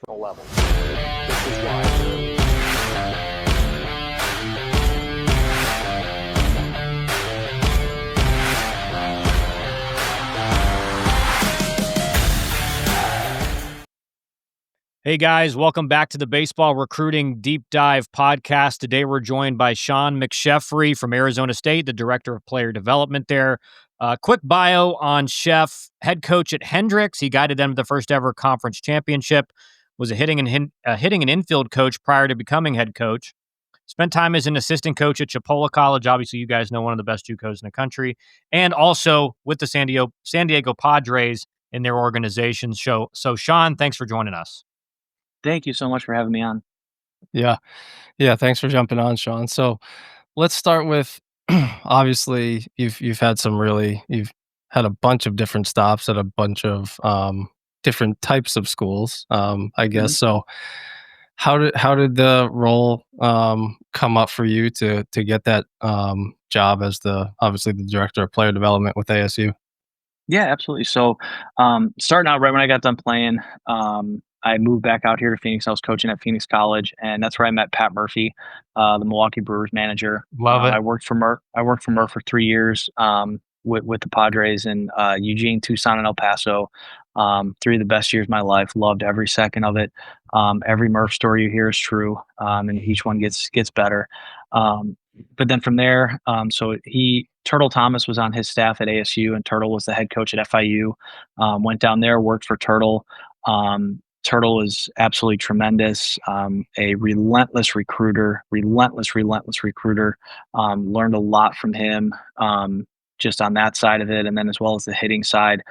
level. This is why. Hey guys, welcome back to the Baseball Recruiting Deep Dive podcast. Today we're joined by Sean McSheffery from Arizona State, the Director of Player Development there. Quick bio on Chef, head coach at Hendricks. He guided them to the first ever conference championship, was a hitting and infield coach prior to becoming head coach. Spent time as an assistant coach at Chipola College. Obviously, you guys know one of the best JUCOs in the country. And also with the San Diego Padres in their organization. So Sean, thanks for joining us. Thank you so much for having me on. Yeah. Yeah, thanks for jumping on, Sean. So, let's start with obviously, you've had you've had a bunch of different stops at a bunch of, different types of schools, I guess. Mhm. So, how did the role, come up for you to get that, job as obviously the director of player development with ASU? Yeah, absolutely. So, starting out right when I got done playing, I moved back out here to Phoenix. I was coaching at Phoenix College, and that's where I met Pat Murphy, the Milwaukee Brewers manager. Love it. I worked for Murph for 3 years with the Padres in Eugene, Tucson, and El Paso. 3 of the best years of my life. Loved every second of it. Every Murph story you hear is true, and each one gets better. Um, but then from there, Turtle Thomas was on his staff at ASU, and Turtle was the head coach at FIU. Went down there, worked for Turtle. Turtle is absolutely tremendous. A relentless recruiter. Learned a lot from him, just on that side of it, and then as well as the hitting side.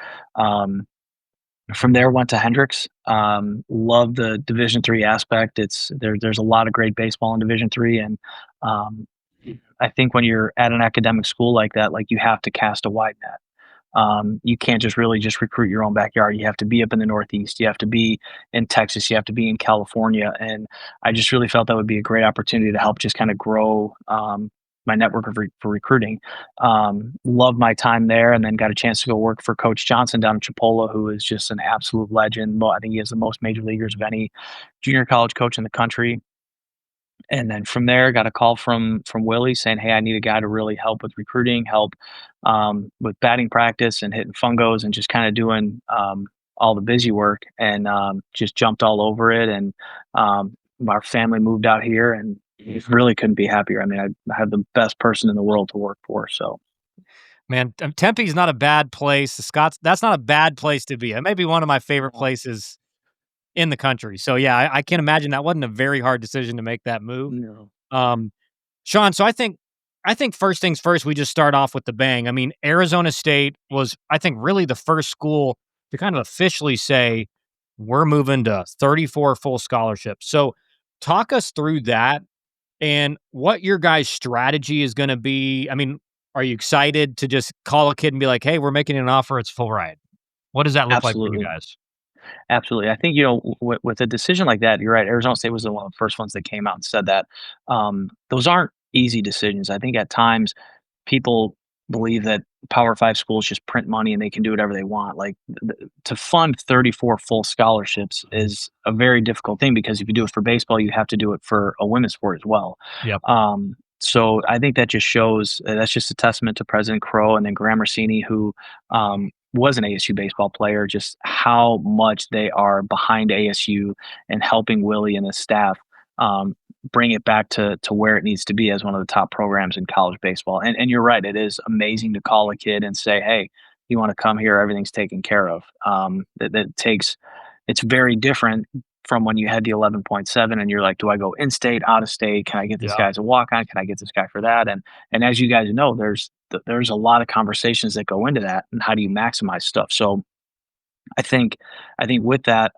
From there, went to Hendricks. Love the Division III aspect. There's a lot of great baseball in Division III, and um, I think when you're at an academic school like that, like you have to cast a wide net. You can't just really just recruit your own backyard. You have to be up in the Northeast. You have to be in Texas. You have to be in California. And I just really felt that would be a great opportunity to help just kind of grow my network for recruiting. Loved my time there, and then got a chance to go work for Coach Johnson down in Chipola, who is just an absolute legend. I think he has the most major leaguers of any junior college coach in the country. And then from there, got a call from Willie saying, "Hey, I need a guy to really help with recruiting, help with batting practice and hitting fungos, and just kind of doing all the busy work." And just jumped all over it. And our family moved out here, and really couldn't be happier. I mean, I had the best person in the world to work for. So Man, Tempe's not a bad place. Scott's that's not a bad place to be. It may be one of my favorite places in the country. So yeah, I can imagine that wasn't a very hard decision to make that move. no. Um, Sean, so I think first things first, we just start off with the bang. I mean, Arizona State was, I think, really the first school to kind of officially say we're moving to 34 full scholarships. So talk us through that and what your guys' strategy is going to be. I mean, are you excited to just call a kid and be like, "Hey, we're making an offer. It's full ride." What does that look like for you Absolutely. guys? Absolutely. I think, with a decision like that, you're right. Arizona State was the one of the first ones that came out and said that. Those aren't easy decisions. I think at times people believe that Power Five schools just print money and they can do whatever they want. Like, to fund 34 full scholarships is a very difficult thing, because if you do it for baseball, you have to do it for a women's sport as well. Yep. So I think that just shows, that's just a testament to President Crow and then Graham Rossini, who was an ASU baseball player, just how much they are behind ASU and helping Willie and his staff bring it back to where it needs to be as one of the top programs in college baseball. And you're right, it is amazing to call a kid and say, "Hey, you want to come here? Everything's taken care of." That takes, it's very different from when you had the 11.7 and you're like, "Do I go in state, out of state? Can I get this Yeah. guy as a walk on? Can I get this guy for that?" And as you guys know, there's a lot of conversations that go into that, and how do you maximize stuff. So I think I think with that,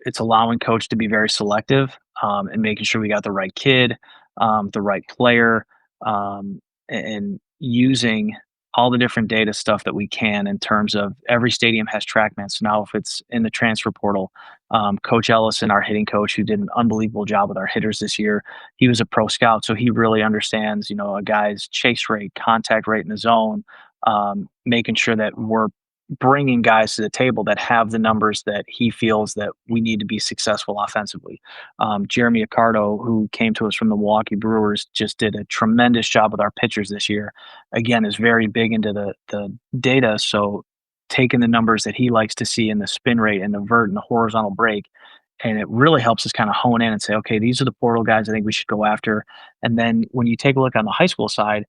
it's allowing coach to be very selective, and making sure we got the right kid, the right player, and using all the different data stuff that we can, in terms of every stadium has TrackMan. So now if it's in the transfer portal, Coach Ellison, our hitting coach, who did an unbelievable job with our hitters this year, he was a pro scout, so he really understands, a guy's chase rate, contact rate in the zone, making sure that we're bringing guys to the table that have the numbers that he feels that we need to be successful offensively. Jeremy Accardo, who came to us from the Milwaukee Brewers, just did a tremendous job with our pitchers this year. Again, is very big into the data, so taking the numbers that he likes to see in the spin rate and the vert and the horizontal break, and it really helps us kind of hone in and say, okay, these are the portal guys I think we should go after. And then when you take a look on the high school side,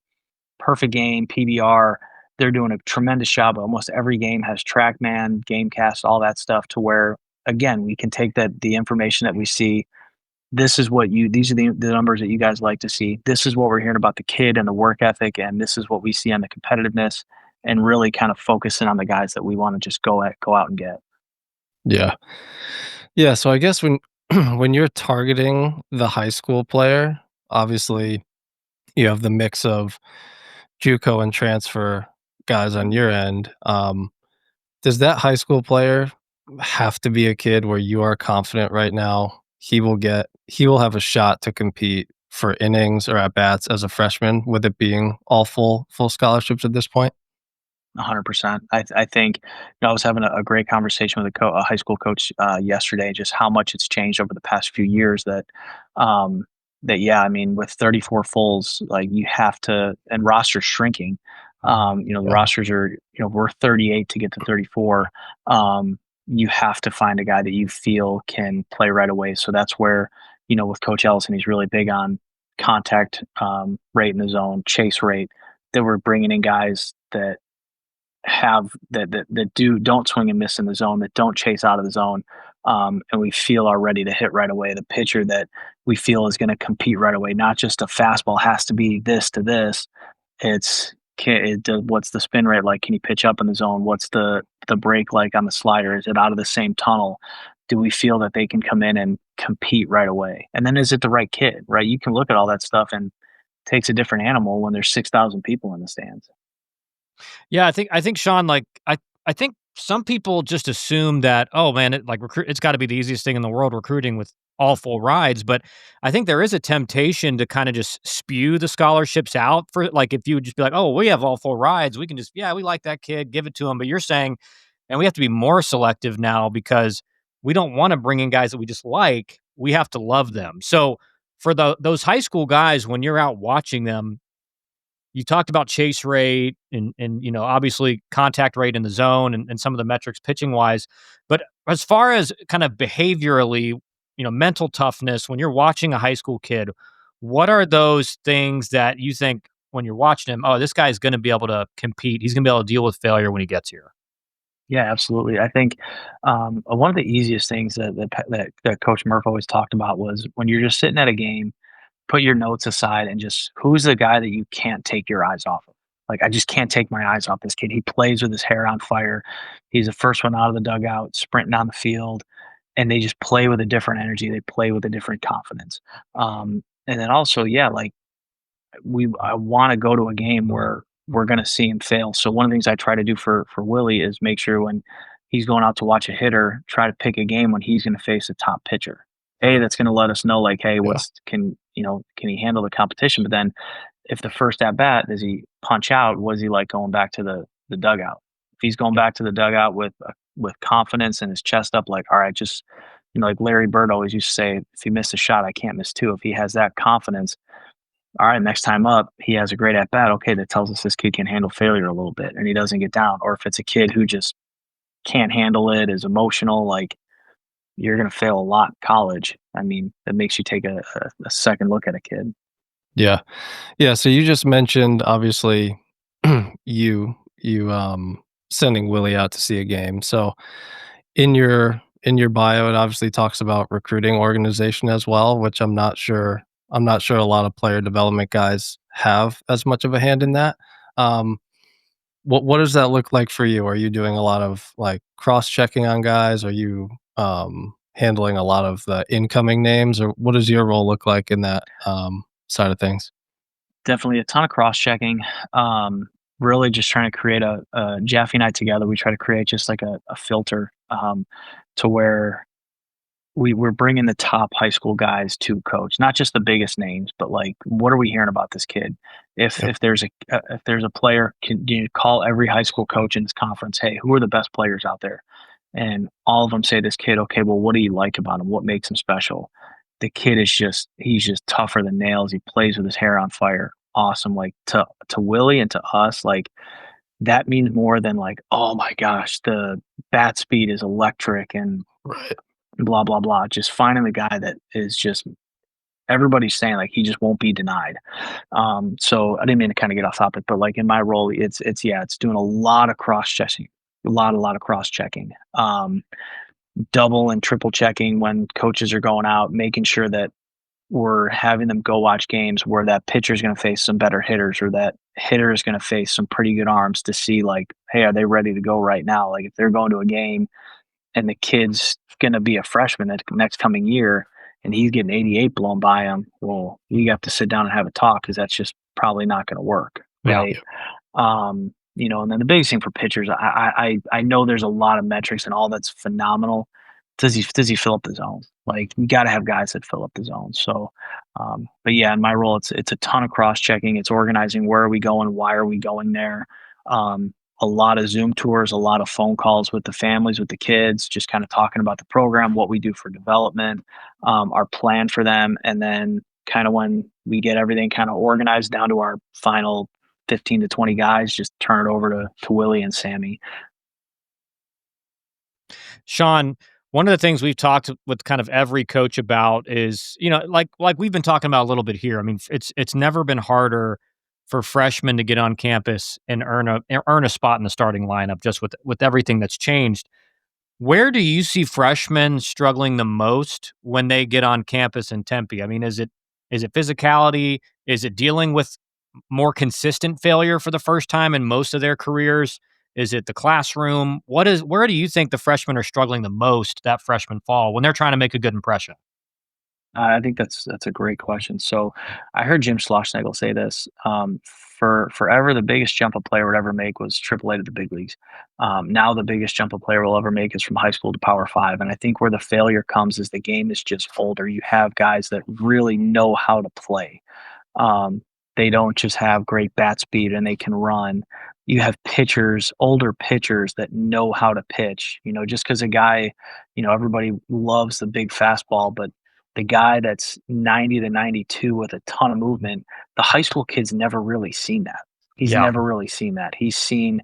Perfect Game, PBR, they're doing a tremendous job. Almost every game has TrackMan, GameCast, all that stuff to where, again, we can take the information that we see. These are the numbers that you guys like to see. This is what we're hearing about the kid and the work ethic, and this is what we see on the competitiveness, and really kind of focusing on the guys that we want to just go out and get. Yeah. Yeah, so I guess when when you're targeting the high school player, obviously you have the mix of JUCO and transfer guys on your end. Does that high school player have to be a kid where you are confident right now he will have a shot to compete for innings or at bats as a freshman, with it being all full scholarships at this point? 100%. I think, I was having a great conversation with a high school coach yesterday, just how much it's changed over the past few years. Yeah, I mean, with 34 fulls, like you have to, and rosters shrinking. The Yeah. rosters are, we're 38 to get to 34. You have to find a guy that you feel can play right away. So that's where, with Coach Ellison, he's really big on contact rate in the zone, chase rate. That we're bringing in guys that don't swing and miss in the zone, that don't chase out of the zone, and we feel are ready to hit right away. The pitcher that we feel is going to compete right away, not just a fastball has to be this to this. What's the spin rate like? Can you pitch up in the zone? What's the break like on the slider? Is it out of the same tunnel? Do we feel that they can come in and compete right away? And then is it the right kid? Right? You can look at all that stuff, and it takes a different animal when there's 6,000 people in the stands. Yeah, I think Sean, like I think some people just assume that, oh man, it's got to be the easiest thing in the world recruiting with all full rides, but I think there is a temptation to kind of just spew the scholarships out for, like, if you would just be like, oh, we have all full rides, we can just, yeah, we like that kid, give it to him. But you're saying, and we have to be more selective now because we don't want to bring in guys that we just like. We have to love them. So for those high school guys, when you're out watching them, you talked about chase rate and obviously contact rate in the zone and some of the metrics pitching wise. But as far as kind of behaviorally, mental toughness, when you're watching a high school kid, what are those things that you think when you're watching him, oh, this guy's going to be able to compete. He's going to be able to deal with failure when he gets here. Yeah, absolutely. I think one of the easiest things that Coach Murph always talked about was when you're just sitting at a game, put your notes aside and just who's the guy that you can't take your eyes off of. Like, I just can't take my eyes off this kid. He plays with his hair on fire. He's the first one out of the dugout, sprinting on the field, and they just play with a different energy. They play with a different confidence. And then also, yeah, like I want to go to a game where we're going to see him fail. So one of the things I try to do for Willie is make sure when he's going out to watch a hitter, try to pick a game when he's going to face a top pitcher. That's going to let us know, like, hey, Yeah. can he handle the competition? But then if the first at bat, does he punch out? Was he like going back to the dugout? If he's going back to the dugout with confidence and his chest up, like, all right, just, like Larry Bird always used to say, if he missed a shot, I can't miss two. If he has that confidence, all right, next time up, he has a great at bat. Okay, that tells us this kid can handle failure a little bit and he doesn't get down. Or if it's a kid who just can't handle it, is emotional, like, you're going to fail a lot in college. I mean, that makes you take a second look at a kid. Yeah. Yeah, so you just mentioned, obviously, you sending Willie out to see a game. So in your bio, it obviously talks about recruiting organization as well, which I'm not sure a lot of player development guys have as much of a hand in that. Um, what does that look like for you? Are you doing a lot of, like, cross-checking on guys? Are you, handling a lot of the incoming names, or what does your role look like in that, side of things? Definitely a ton of cross checking. Really just trying to create Jaffe and I together, we try to create just like a filter to where we're bringing the top high school guys to coach, not just the biggest names, but like, what are we hearing about this kid? If Yep. if there's a player, can you call every high school coach in this conference? Hey, who are the best players out there? And all of them say this kid. Okay, well, what do you like about him? What makes him special? The kid is he's just tougher than nails. He plays with his hair on fire. Awesome. Like to Willie and to us, like that means more than like, oh my gosh, the bat speed is electric and Right. blah blah blah. Just finding the guy that is just everybody's saying like he just won't be denied. So I didn't mean to kind of get off topic, but like in my role, it's yeah, it's doing a lot of cross checking, a lot of cross checking, double and triple checking when coaches are going out, making sure that we're having them go watch games where that pitcher is going to face some better hitters or that hitter is going to face some pretty good arms to see like, hey, are they ready to go right now? Like if they're going to a game and the kid's going to be a freshman that next coming year and he's getting 88 blown by him, well, you have to sit down and have a talk because that's just probably not going to work, Yeah. right? And then the biggest thing for pitchers, I know there's a lot of metrics and all that's phenomenal. Does he fill up the zone? Like you got to have guys that fill up the zone. So, but yeah, in my role, it's a ton of cross checking. It's organizing where are we going, why are we going there. A lot of Zoom tours, a lot of phone calls with the families, with the kids, just kind of talking about the program, what we do for development, our plan for them, and then kind of when we get everything kind of organized down to our final 15 to 20 guys, just turn it over to Willie and Sammy. Sean, one of the things we've talked with kind of every coach about is, like we've been talking about a little bit here. I mean, it's never been harder for freshmen to get on campus and earn a spot in the starting lineup just with everything that's changed. Where do you see freshmen struggling the most when they get on campus in Tempe? I mean, is it physicality? Is it dealing with more consistent failure for the first time in most of their careers? Is it the classroom? Where do you think the freshmen are struggling the most that freshman fall when they're trying to make a good impression? I think that's a great question. So I heard Jim Schlossnagle say this. For forever, the biggest jump a player would ever make was AAA to the big leagues. Now the biggest jump a player will ever make is from high school to Power Five. And I think where the failure comes is the game is just older. You have guys that really know how to play. Um, they don't just have great bat speed and they can run. You have pitchers, older pitchers that know how to pitch. Just because a guy, everybody loves the big fastball, but the guy that's 90 to 92 with a ton of movement, the high school kid's never really seen that. He's Yeah. never really seen that. He's seen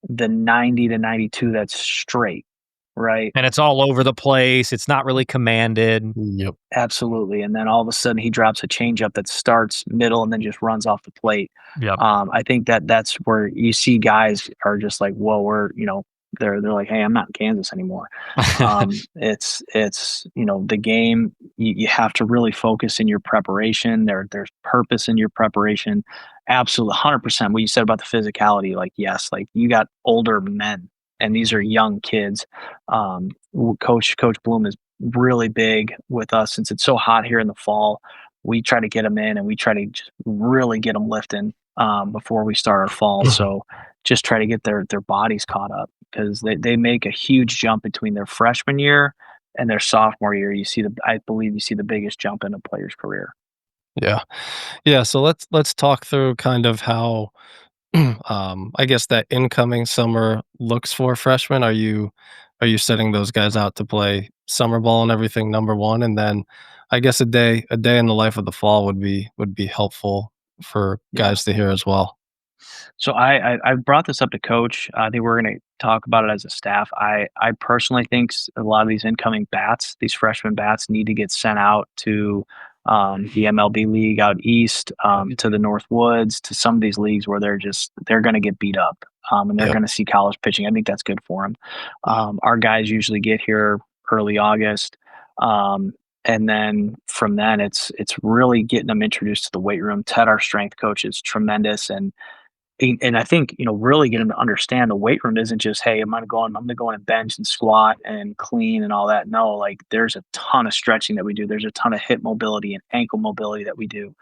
the 90 to 92 that's straight, right? And it's all over the place. It's not really commanded. Yep. Absolutely. And then all of a sudden he drops a changeup that starts middle and then just runs off the plate. Yep. I think that's where you see guys are just like, whoa, they're like, hey, I'm not in Kansas anymore. It's the game. You have to really focus in your preparation. There's purpose in your preparation. Absolutely, 100%. What you said about the physicality, like yes, like you got older men and these are young kids. Coach Bloom is really big with us since it's so hot here in the fall. We try to get them in and we try to just really get them lifting before we start our fall. So just try to get their bodies caught up because they make a huge jump between their freshman year and their sophomore year. I believe you see the biggest jump in a player's career. Yeah. Yeah, so let's talk through kind of how I guess that incoming summer looks for freshmen. Are you setting those guys out to play summer ball and everything, number one? And then I guess a day in the life of the fall would be helpful for Yeah. guys to hear as well. So I brought this up to coach. I think we're going to talk about it as a staff. I personally think a lot of these incoming bats, these freshman bats, need to get sent out to the MLB league out east, to the North Woods, to some of these leagues where they're going to get beat up, and they're Yep. going to see college pitching. I think that's good for them. Our guys usually get here early August. And then from then, it's really getting them introduced to the weight room. Ted, our strength coach, is tremendous, and I think, really get them to understand the weight room isn't just, hey, I'm going to go on and bench and squat and clean and all that. No, like there's a ton of stretching that we do. There's a ton of hip mobility and ankle mobility that we do.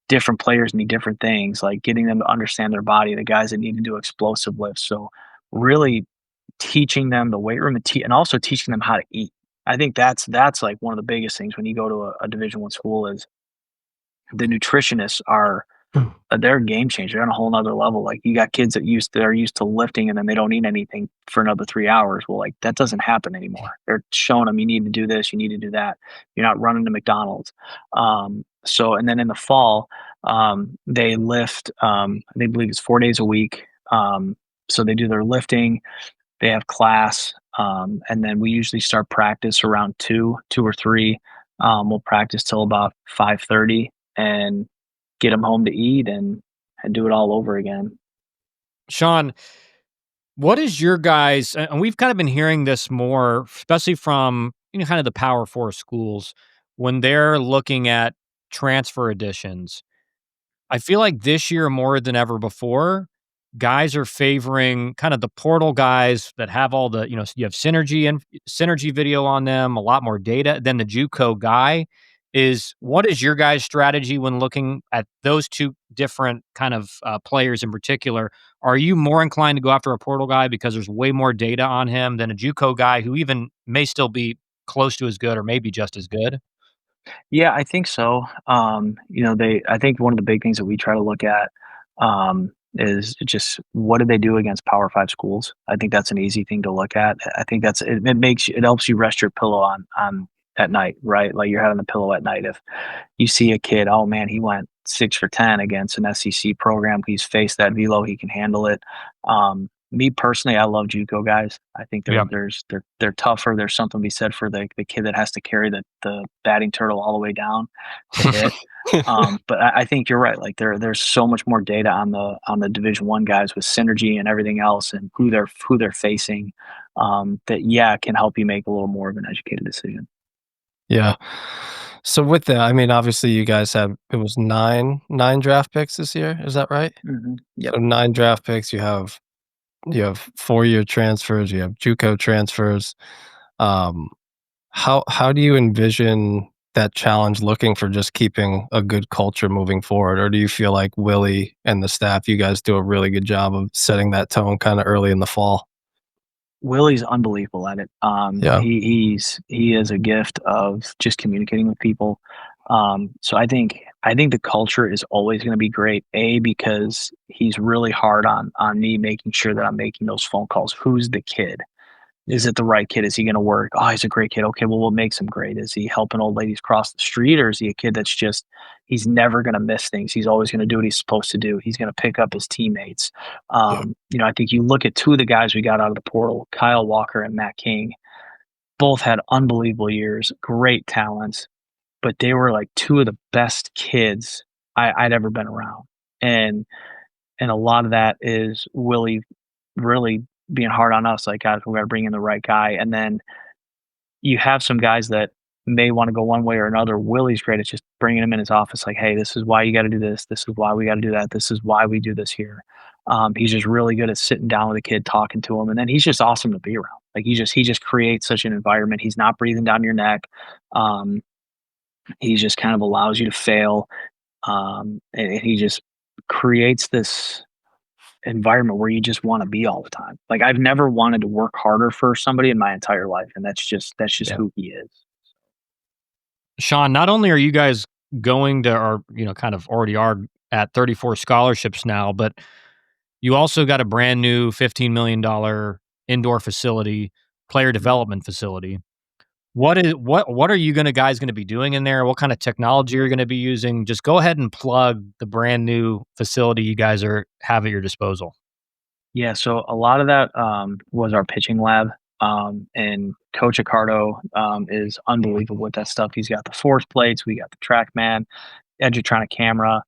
Different players need different things, like getting them to understand their body, the guys that need to do explosive lifts. So really teaching them the weight room and also teaching them how to eat. I think that's like one of the biggest things when you go to a Division I school is the nutritionists are they're a game changer. They're on a whole nother level. Like you got kids that are used to lifting and then they don't eat anything for another 3 hours. Well, like that doesn't happen anymore. They're showing them you need to do this, you need to do that. You're not running to McDonald's. So and then in the fall, they lift. They believe it's 4 days a week. So they do their lifting. They have class, and then we usually start practice around two or three. We'll practice till about 5:30 and get them home to eat and do it all over again. Sean, what is your guys' and we've kind of been hearing this more, especially from, kind of the Power 4 schools when they're looking at transfer additions. I feel like this year more than ever before, guys are favoring kind of the portal guys that have all the, you have synergy video on them, a lot more data than the JUCO guy. What is your guys' strategy when looking at those two different kind of players in particular? Are you more inclined to go after a portal guy because there's way more data on him than a JUCO guy who even may still be close to as good or maybe just as good? Yeah, I think so. I think one of the big things that we try to look at is just what do they do against Power Five schools? I think that's an easy thing to look at. I think it helps you rest your pillow on at night, right? Like you're having the pillow at night. If you see a kid, oh man, he went 6 for 10 against an SEC program. He's faced that velo. He can handle it. Me personally, I love JUCO guys. I think Yeah. they're tougher. There's something to be said for the kid that has to carry the batting turtle all the way down to hit. But I think you're right. Like there's so much more data on the Division I guys with synergy and everything else and who they're facing. That can help you make a little more of an educated decision. Yeah. So with that, I mean, obviously you guys had it was nine draft picks this year, is that right? Yep. So 9 draft picks, you have 4-year transfers, you have JUCO transfers. Um, how do you envision that challenge looking for just keeping a good culture moving forward? Or do you feel like Willie and the staff, you guys do a really good job of setting that tone kinda early in the fall? Willie's unbelievable at it. Yeah. He is a gift of just communicating with people. So I think the culture is always going to be great. Because he's really hard on me making sure that I'm making those phone calls. Who's the kid? Is it the right kid? Is he going to work? Oh, he's a great kid. Okay, well, what makes him great? Is he helping old ladies cross the street, or is he a kid that's just he's never going to miss things? He's always going to do what he's supposed to do. He's going to pick up his teammates. Yeah. I think you look at two of the guys we got out of the portal, Kyle Walker and Matt King. Both had unbelievable years, great talents, but they were like two of the best kids I'd ever been around, and a lot of that is Willie really being hard on us, like, "Guys, we gotta bring in the right guy," and then you have some guys that may wanna go one way or another. Willie's great at just bringing him in his office, like, "Hey, this is why you gotta do this. This is why we gotta do that. This is why we do this here." He's just really good at sitting down with a kid, talking to him, and then he's just awesome to be around. Like, he just creates such an environment. He's not breathing down your neck. Um, he just kind of allows you to fail, and he just creates this environment where you just want to be all the time. Like I've never wanted to work harder for somebody in my entire life, and that's just Yeah. who he is. Sean, not only are you guys going to or, kind of already are at 34 scholarships now, but you also got a brand new $15 million indoor facility, player development facility. What are you guys gonna be doing in there? What kind of technology are you gonna be using? Just go ahead and plug the brand new facility you guys have at your disposal. Yeah, so a lot of that was our pitching lab, and Coach Accardo is unbelievable with that stuff. He's got the force plates, we got the TrackMan, Edgertronic camera.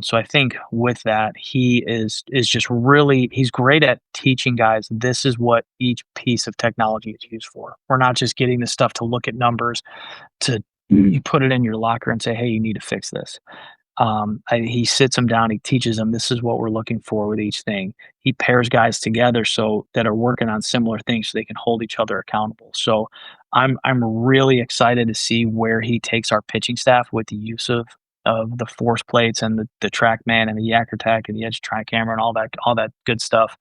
So I think with that, he is just really he's great at teaching guys. This is what each piece of technology is used for. We're not just getting this stuff to look at numbers to you put it in your locker and say, hey, you need to fix this. He sits them down. He teaches them this is what we're looking for with each thing. He pairs guys together so that are working on similar things so they can hold each other accountable. So I'm really excited to see where he takes our pitching staff with the use of of the force plates and the TrackMan and the Yak Attack and the Edge Tri Camera and all that good stuff,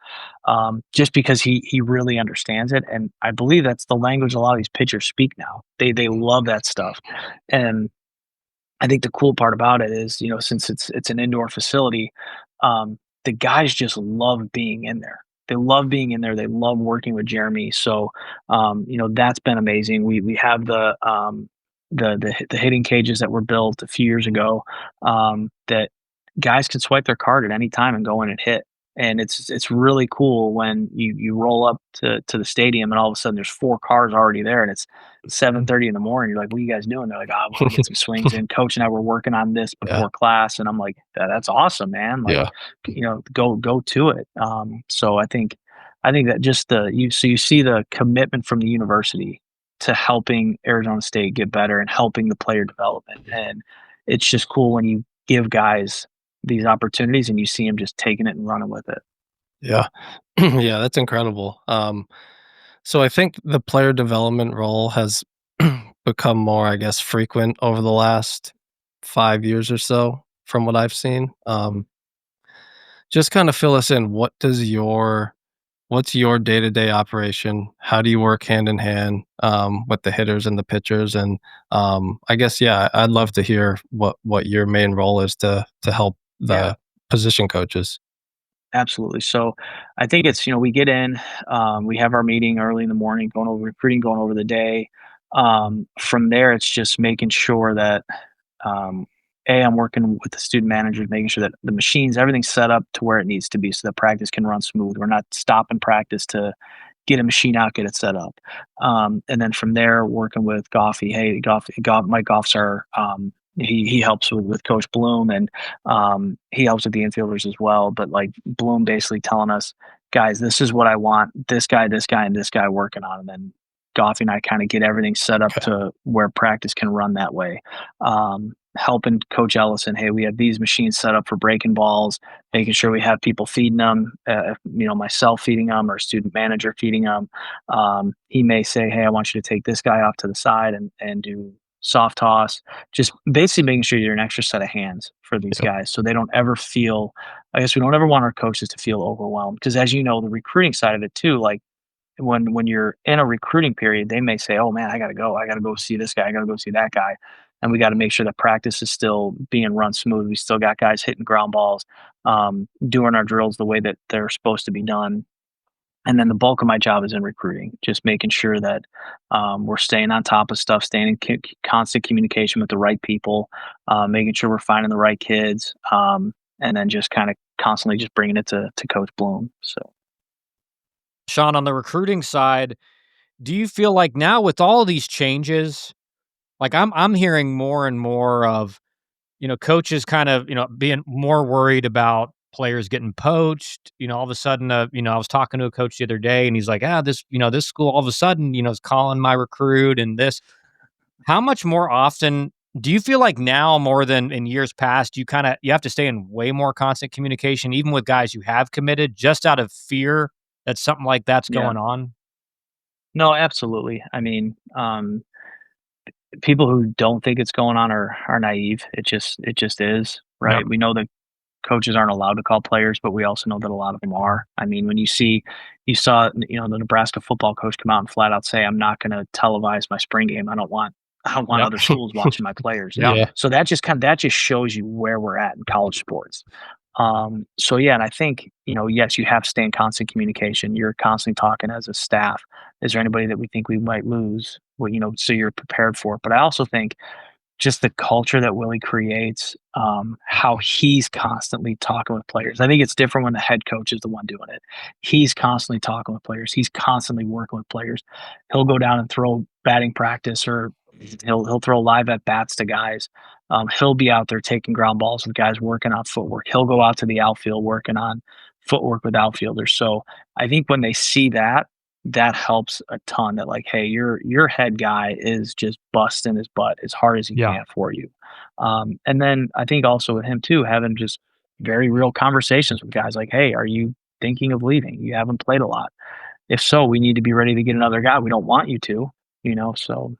just because he really understands it, and I believe that's the language a lot of these pitchers speak now. They love that stuff, and I think the cool part about it is, since it's an indoor facility, the guys just love being in there. They love being in there. They love working with Jeremy. So, that's been amazing. We have the hitting cages that were built a few years ago, that guys can swipe their card at any time and go in and hit. And it's really cool when you roll up to the stadium and all of a sudden there's 4 cars already there and it's 7:30 in the morning. You're like, "What are you guys doing?" They're like, "Ah, we want to get some swings in. Coach and I were working on this Yeah. before class," and I'm like, That's awesome, man. Like, Yeah. go to it." So I think that just you see the commitment from the university to helping Arizona State get better and helping the player development, and it's just cool when you give guys these opportunities and you see them just taking it and running with it. Yeah. Yeah, that's incredible. So I think the player development role has become more, I guess, frequent over the last 5 years or so from what I've seen. Just kind of fill us in. What's your day-to-day operation? How do you work hand in hand with the hitters and the pitchers? And I guess, yeah, I'd love to hear what your main role is to help Yeah. the position coaches. Absolutely. So I think it's, we get in, we have our meeting early in the morning, going over recruiting, going over the day. From there, it's just making sure that, um, I'm working with the student managers, making sure that the machines, everything's set up to where it needs to be so that practice can run smooth. We're not stopping practice to get a machine out, get it set up. And then from there, working with Goffy. Hey, Mike Goff's our, he helps with Coach Bloom, and he helps with the infielders as well. But like Bloom basically telling us, guys, this is what I want. This guy, and this guy working on, and then Goffy and I kind of get everything set up Okay. to where practice can run that way. Helping Coach Ellison, hey, we have these machines set up for breaking balls, making sure we have people feeding them, myself feeding them or student manager feeding them. He may say, hey, I want you to take this guy off to the side and do soft toss, just basically making sure you're an extra set of hands for these Yep. guys so they don't ever feel, I guess we don't ever want our coaches to feel overwhelmed because as you know, the recruiting side of it too, like when you're in a recruiting period, they may say, "Oh man, I got to go see this guy. I got to go see that guy," and we got to make sure that practice is still being run smooth. We still got guys hitting ground balls, doing our drills the way that they're supposed to be done. And then the bulk of my job is in recruiting, just making sure that we're staying on top of stuff, staying in constant communication with the right people, making sure we're finding the right kids, and then just kind of constantly just bringing it to Coach Bloom. So. Sean, on the recruiting side, do you feel like now with all of these changes, like I'm hearing more and more of, coaches kind of, being more worried about players getting poached. All of a sudden, I was talking to a coach the other day and he's like, this school all of a sudden, is calling my recruit and this. How much more often do you feel like now more than in years past, you have to stay in way more constant communication, even with guys you have committed just out of fear that something like that's Yeah. going on? No, absolutely. I mean, people who don't think it's going on are naive. It just is, Yep. right? We know that coaches aren't allowed to call players, but we also know that a lot of them are. I mean, when you saw, the Nebraska football coach come out and flat out say, "I'm not going to televise my spring game. I don't want Yep. other schools watching my players." Yeah. Yeah. So that just shows you where we're at in college sports. So yeah, and I think, yes, you have to stay in constant communication. You're constantly talking as a staff. Is there anybody that we think we might lose? Well, so you're prepared for it. But I also think just the culture that Willie creates, how he's constantly talking with players. I think it's different when the head coach is the one doing it. He's constantly talking with players. He's constantly working with players. He'll go down and throw batting practice, or he'll throw live at bats to guys. He'll be out there taking ground balls with guys working on footwork. He'll go out to the outfield working on footwork with outfielders. So I think when they see that, that helps a ton, that like, hey, your head guy is just busting his butt as hard as he Yeah. can for you. And then I think also with him too, having just very real conversations with guys like, hey, are you thinking of leaving? You haven't played a lot. If so, we need to be ready to get another guy. We don't want you to, so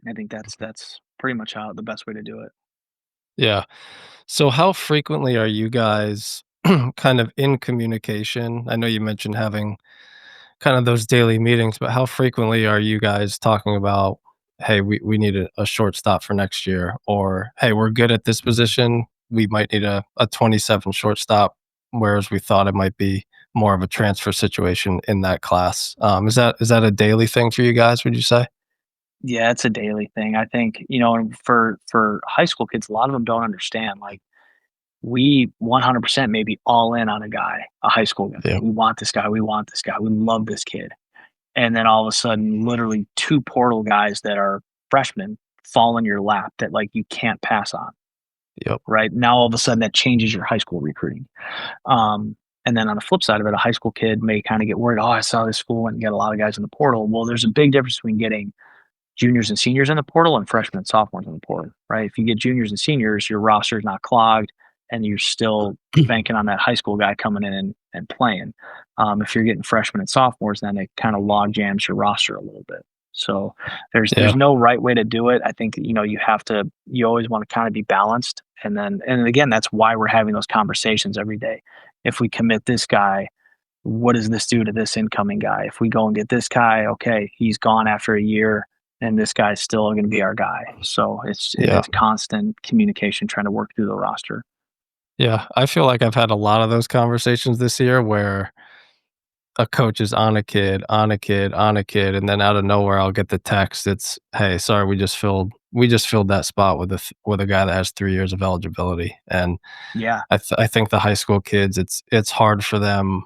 I think that's pretty much how the best way to do it. Yeah. So how frequently are you guys kind of in communication? I know you mentioned having kind of those daily meetings, but how frequently are you guys talking about, hey, we need a shortstop for next year, or hey, we're good at this position. We might need a 27 shortstop, whereas we thought it might be more of a transfer situation in that class. Is that a daily thing for you guys, would you say? Yeah, it's a daily thing. I think, and for high school kids, a lot of them don't understand. Like we 100% may be all in on a guy, a high school guy. Yeah. We want this guy. We want this guy. We love this kid. And then all of a sudden, literally two portal guys that are freshmen fall in your lap that like you can't pass on. Yep. Right now, all of a sudden, that changes your high school recruiting. And then on the flip side of it, a high school kid may kind of get worried. Oh, I saw this school and get a lot of guys in the portal. Well, there's a big difference between getting juniors and seniors in the portal and freshmen and sophomores in the portal, right? If you get juniors and seniors, your roster is not clogged and you're still banking on that high school guy coming in and playing. If you're getting freshmen and sophomores, then it kind of log jams your roster a little bit. So there's Yeah. no right way to do it. I think you always want to kind of be balanced. And again, that's why we're having those conversations every day. If we commit this guy, what does this do to this incoming guy? If we go and get this guy, okay, he's gone after a year and this guy's still going to be our guy. So it Yeah. is constant communication trying to work through the roster. Yeah. I feel like I've had a lot of those conversations this year where a coach is on a kid, on a kid, on a kid, and then out of nowhere, I'll get the text. It's, "Hey, sorry, we just filled that spot with a guy that has 3 years of eligibility." And Yeah. I think the high school kids, it's hard for them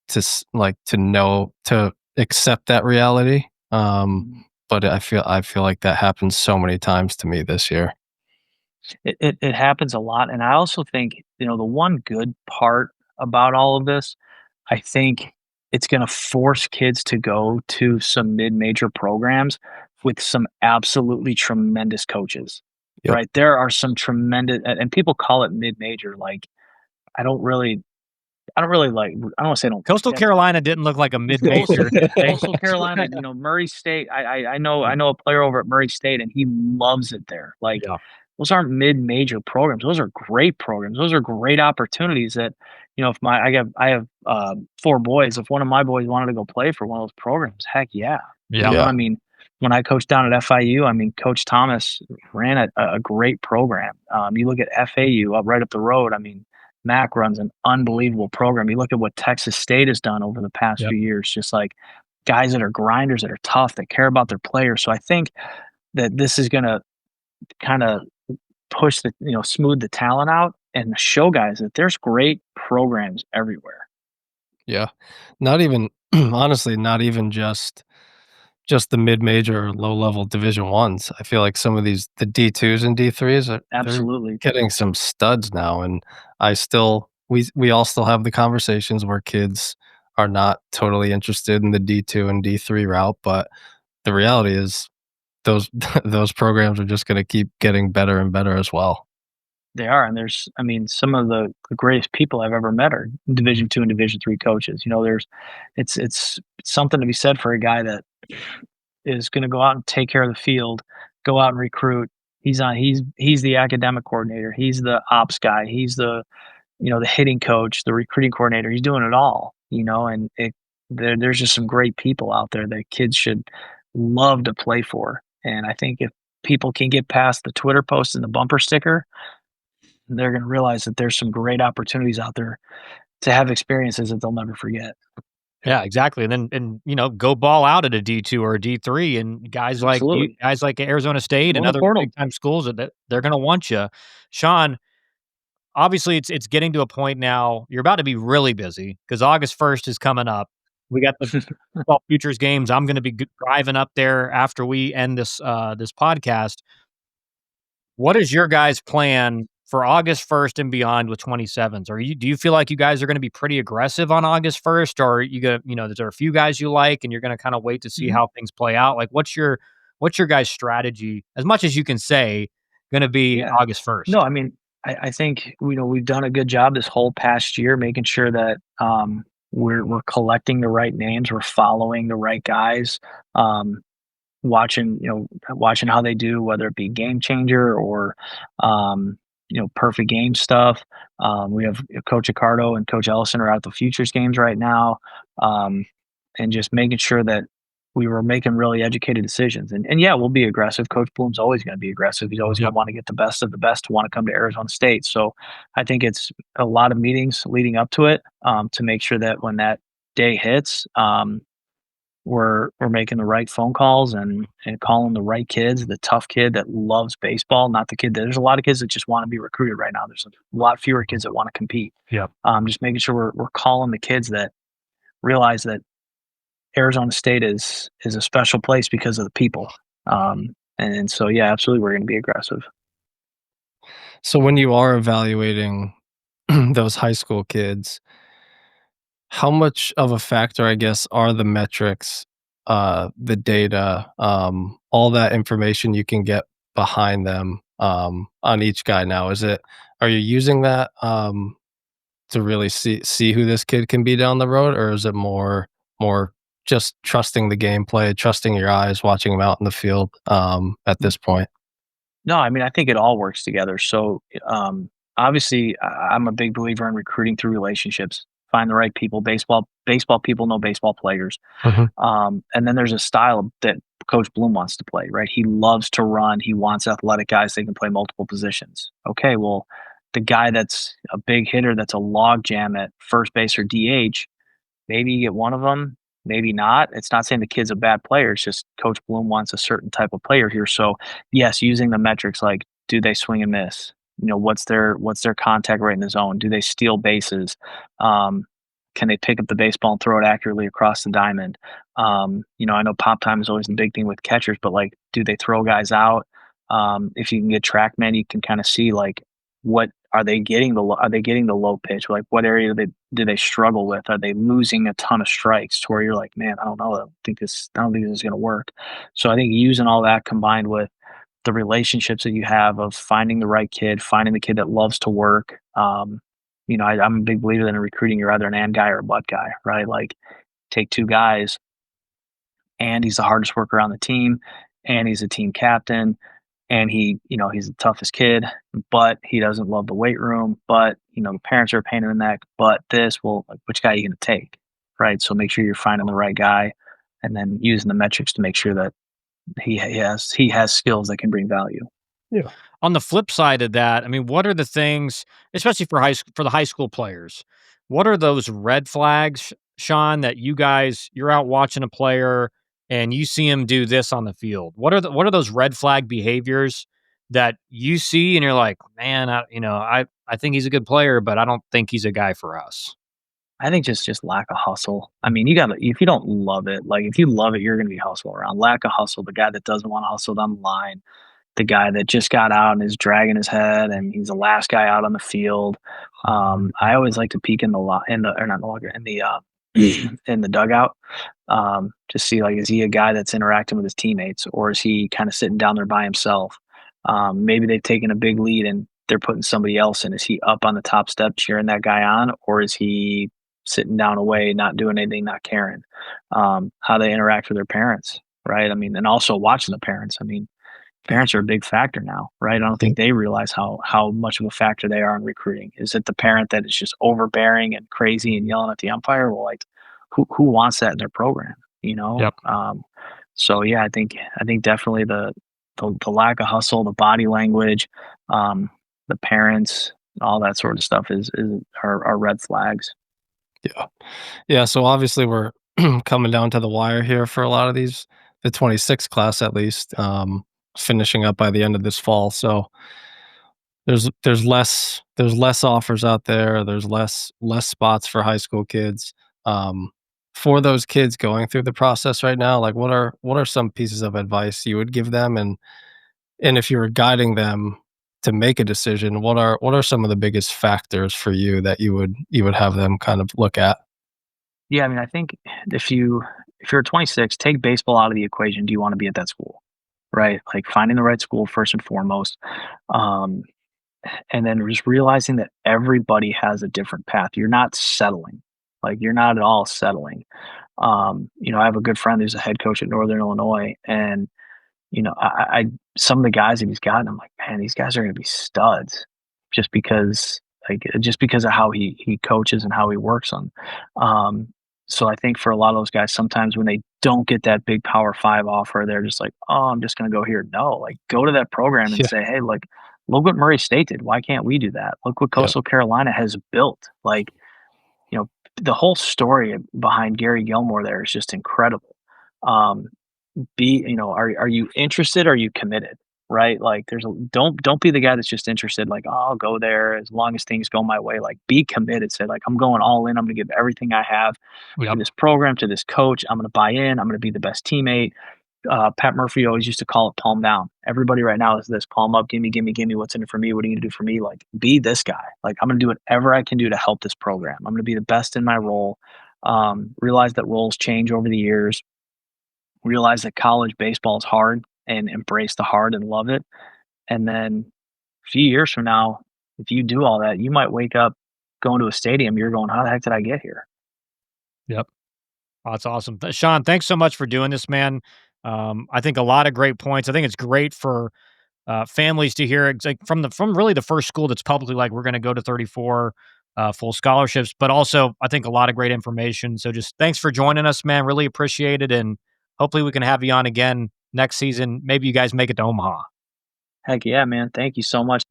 to know to accept that reality. But I feel like that happens so many times to me this year. It happens a lot. And I also think, the one good part about all of this, I think it's going to force kids to go to some mid-major programs with some absolutely tremendous coaches, Yep. right? There are some tremendous, and people call it mid-major. Like, I don't really, like, I don't want to say I don't Coastal that's Carolina didn't look like a Coastal mid-major. Coastal Carolina, Murray State. I know a player over at Murray State, and he loves it there. Like Yeah. those aren't mid-major programs. Those are great programs. Those are great opportunities that, if I have 4 boys. If one of my boys wanted to go play for one of those programs, heck yeah. Yeah. I mean, when I coached down at FIU, I mean, Coach Thomas ran a great program. You look at FAU up right up the road. I mean, Mac runs an unbelievable program. You look at what Texas State has done over the past Yep. few years, just like guys that are grinders, that are tough, that care about their players. So I think that this is going to kind of smooth the talent out and show guys that there's great programs everywhere. Yeah. Not even honestly, not even just the mid-major or low-level Division Ones. I feel like some of the D2s and D3s they're Absolutely. getting some studs now, and I still we all still have the conversations where kids are not totally interested in the D2 and D3 route, but the reality is those those programs are just gonna keep getting better and better as well. They are, and some of the greatest people I've ever met are Division two and Division three coaches. It's something to be said for a guy that is going to go out and take care of the field, go out and recruit. He's the academic coordinator. He's the ops guy. He's the hitting coach, the recruiting coordinator. He's doing it all. And there's just some great people out there that kids should love to play for. And I think if people can get past the Twitter post and the bumper sticker, they're going to realize that there's some great opportunities out there to have experiences that they'll never forget. Yeah, exactly. Go ball out at a D2 or a D3, and Absolutely. guys like Arizona State Go and in the other portal. big time schools that they're going to want you. Sean, obviously it's getting to a point now. You're about to be really busy because August 1st is coming up. We got the football futures games. I'm going to be driving up there after we end this podcast. What is your guys' plan for August 1st and beyond with 27s? Do you feel like you guys are gonna be pretty aggressive on August 1st, or are you gonna, is there a few guys you like and you're gonna kinda wait to see Mhm. how things play out? Like, what's your guys' strategy, as much as you can say, gonna be Yeah. August No, 1st? I think we've done a good job this whole past year making sure that we're collecting the right names, we're following the right guys. Um, watching how they do, whether it be game changer or perfect game stuff. We have Coach Accardo and Coach Ellison are at the futures games right now, and just making sure that we were making really educated decisions. And yeah, we'll be aggressive. Coach Bloom's always going to be aggressive. He's always going to want to get the best of the best to want to come to Arizona State. So I think it's a lot of meetings leading up to it, to make sure that when that day hits, we're making the right phone calls and calling the right kids, the tough kid that loves baseball, not the kid that there's a lot of kids that just want to be recruited right now. There's a lot fewer kids that want to compete. Yep. Just making sure we're calling the kids that realize that Arizona State is a special place because of the people. And so, yeah, absolutely, we're going to be aggressive. So when you are evaluating those high school kids, how much of a factor, I guess, are the metrics, the data, all that information you can get behind them, on each guy now? Are you using that, to really see who this kid can be down the road, or is it more just trusting the gameplay, trusting your eyes, watching him out in the field, at this point? No, I mean, I think it all works together. So, obviously, I'm a big believer in recruiting through relationships. Find the right people. Baseball people know baseball players. Mhm. And then there's a style that Coach Bloom wants to play, right? He loves to run. He wants athletic guys that can play multiple positions. Okay, well, the guy that's a big hitter, that's a log jam at first base or DH, maybe you get one of them, maybe not. It's not saying the kid's a bad player. It's just Coach Bloom wants a certain type of player here. So yes, using the metrics like, do they swing and miss? What's their contact rate in the zone? Do they steal bases? Can they pick up the baseball and throw it accurately across the diamond? I know pop time is always the big thing with catchers, but like, do they throw guys out? If you can get TrackMan, you can kind of see like, what are they getting are they getting the low pitch? Like, what area do they struggle with? Are they losing a ton of strikes to where you're like, man, I don't know. I don't think this is going to work. So I think using all that combined with the relationships that you have of finding the right kid, finding the kid that loves to work. I'm a big believer that in recruiting, you're either an and guy or a but guy, right? Like, take two guys, and he's the hardest worker on the team, and he's a team captain, and he's the toughest kid, but he doesn't love the weight room, but the parents are a pain in the neck, but like, which guy are you going to take, right? So make sure you're finding the right guy, and then using the metrics to make sure that he has skills that can bring value. Yeah. On the flip side of that, I mean, what are the things, especially for the high school players, what are those red flags, Sean, that you're out watching a player and you see him do this on the field? What are those red flag behaviors that you see and you're like, man, I think he's a good player, but I don't think he's a guy for us. I think just lack of hustle. I mean, if you don't love it, like if you love it, you're going to be hustle around. Lack of hustle, the guy that doesn't want to hustle down the line, the guy that just got out and is dragging his head and he's the last guy out on the field. I always like to peek in the in the dugout, to see, like, is he a guy that's interacting with his teammates, or is he kind of sitting down there by himself? Maybe they've taken a big lead and they're putting somebody else in. Is he up on the top step cheering that guy on, or is he sitting down away, not doing anything, not caring? How they interact with their parents, right? I mean, and also watching the parents. I mean, parents are a big factor now, right? I don't think they realize how much of a factor they are in recruiting. Is it the parent that is just overbearing and crazy and yelling at the umpire? Well, like, who wants that in their program? Yep. So yeah, I think definitely the lack of hustle, the body language, the parents, all that sort of stuff are red flags. Yeah. Yeah, so obviously we're coming down to the wire here for a lot of these, the 26 class at least, finishing up by the end of this fall. So there's less offers out there. There's less spots for high school kids. For those kids going through the process right now, like what are some pieces of advice you would give them, and if you were guiding them to make a decision, what are some of the biggest factors for you that you would have them kind of look at? Yeah, I mean, I think if you're 26, take baseball out of the equation. Do you want to be at that school, right? Like, finding the right school first and foremost, um, and then just realizing that everybody has a different path. You're not settling, like, you're not at all settling. I have a good friend who's a head coach at Northern Illinois, and I some of the guys that he's gotten, I'm like, man, these guys are going to be studs, just because just because of how he coaches and how he works on. Um, so I think for a lot of those guys, sometimes when they don't get that big Power Five offer, they're just like, oh, I'm just going to go here. No, like go to that program and Yeah. say, hey, look what Murray State did. Why can't we do that? Look what Yep. Coastal Carolina has built. You know, the whole story behind Gary Gilmore there is just incredible. Um, are you interested? Are you committed? Right? Like don't be the guy that's just interested, like, oh, I'll go there as long as things go my way. Like be committed. Say, like, I'm going all in. I'm gonna give everything I have to Yep. this program, to this coach. I'm gonna buy in. I'm gonna be the best teammate. Pat Murphy always used to call it palm down. Everybody right now is this: palm up, gimme, gimme, gimme. What's in it for me? What are you gonna do for me? Like, be this guy. Like, I'm gonna do whatever I can do to help this program. I'm gonna be the best in my role. Realize that roles change over the years. Realize that college baseball is hard, and embrace the hard and love it. And then a few years from now, if you do all that, you might wake up going to a stadium. You're going, how the heck did I get here? Yep. Oh, that's awesome. Sean, thanks so much for doing this, man. I think a lot of great points. I think it's great for families to hear. It's like from really the first school that's publicly like, we're going to go to 34 full scholarships, but also I think a lot of great information. So just thanks for joining us, man. Really appreciate it, and hopefully we can have you on again next season. Maybe you guys make it to Omaha. Heck yeah, man. Thank you so much.